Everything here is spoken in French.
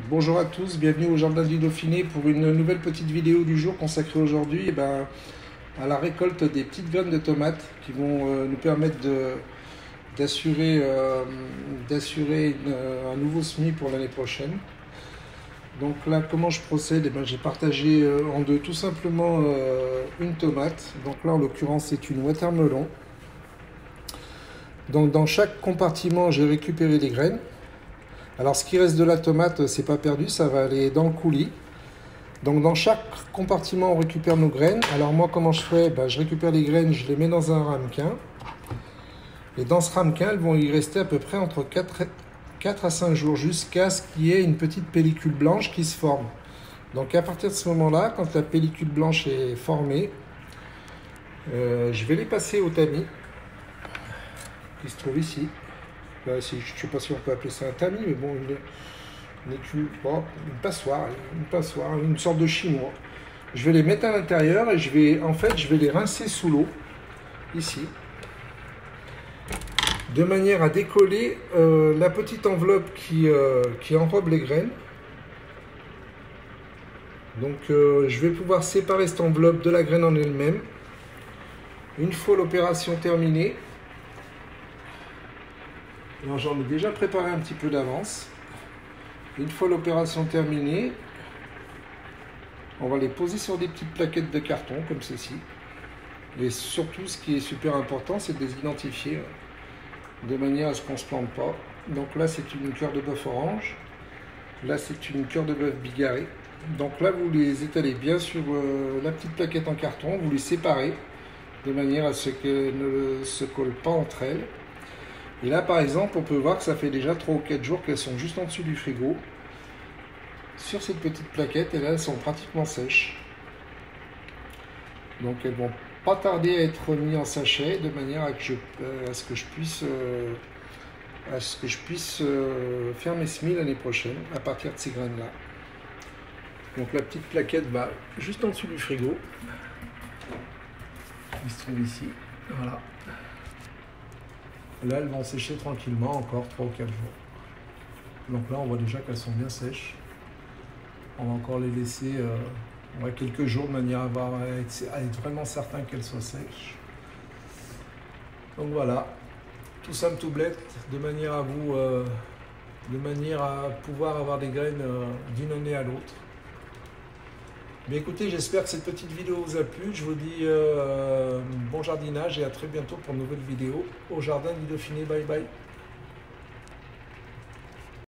Bonjour à tous, bienvenue au Jardin du Dauphiné pour une nouvelle petite vidéo du jour consacrée aujourd'hui à la récolte des petites graines de tomates qui vont nous permettre d'assurer un nouveau semis pour l'année prochaine. Donc là, comment je procède? J'ai partagé en deux tout simplement une tomate. Donc là, en l'occurrence, c'est une watermelon. Donc dans chaque compartiment, j'ai récupéré les graines. Alors ce qui reste de la tomate, c'est pas perdu, ça va aller dans le coulis. Donc dans chaque compartiment, on récupère nos graines. Alors moi, comment je fais? Je récupère les graines, je les mets dans un ramequin. Et dans ce ramequin, elles vont y rester à peu près entre 4 à 5 jours jusqu'à ce qu'il y ait une petite pellicule blanche qui se forme. Donc à partir de ce moment-là, quand la pellicule blanche est formée, je vais les passer au tamis qui se trouve ici. Je ne sais pas si on peut appeler ça un tamis, mais bon, une passoire, une sorte de chinois. Je vais les mettre à l'intérieur et je vais les rincer sous l'eau, ici, de manière à décoller la petite enveloppe qui enrobe les graines. Donc je vais pouvoir séparer cette enveloppe de la graine en elle-même. Une fois l'opération terminée, j'en ai déjà préparé un petit peu d'avance. Une fois l'opération terminée, on va les poser sur des petites plaquettes de carton comme ceci. Et surtout, ce qui est super important, c'est de les identifier de manière à ce qu'on ne se plante pas. Donc là, c'est une cœur de bœuf orange. Là, c'est une cœur de bœuf bigarrée. Donc là, vous les étalez bien sur la petite plaquette en carton. Vous les séparez de manière à ce qu'elles ne se collent pas entre elles. Et là, par exemple, on peut voir que ça fait déjà 3 ou 4 jours qu'elles sont juste en dessous du frigo, sur cette petite plaquette, et là, elles sont pratiquement sèches. Donc, elles vont pas tarder à être mises en sachet, de manière à ce que je puisse faire mes semis l'année prochaine, à partir de ces graines-là. Donc, la petite plaquette va juste en dessous du frigo, qui se trouve ici, voilà. Là, elles vont sécher tranquillement encore 3 ou 4 jours. Donc là, on voit déjà qu'elles sont bien sèches. On va encore les laisser quelques jours de manière à être vraiment certain qu'elles soient sèches. Donc voilà, tout simple, tout blette, de manière à pouvoir avoir des graines d'une année à l'autre. Mais écoutez, j'espère que cette petite vidéo vous a plu. Je vous dis bon jardinage et à très bientôt pour une nouvelle vidéo au Jardin du Dauphiné. Bye bye.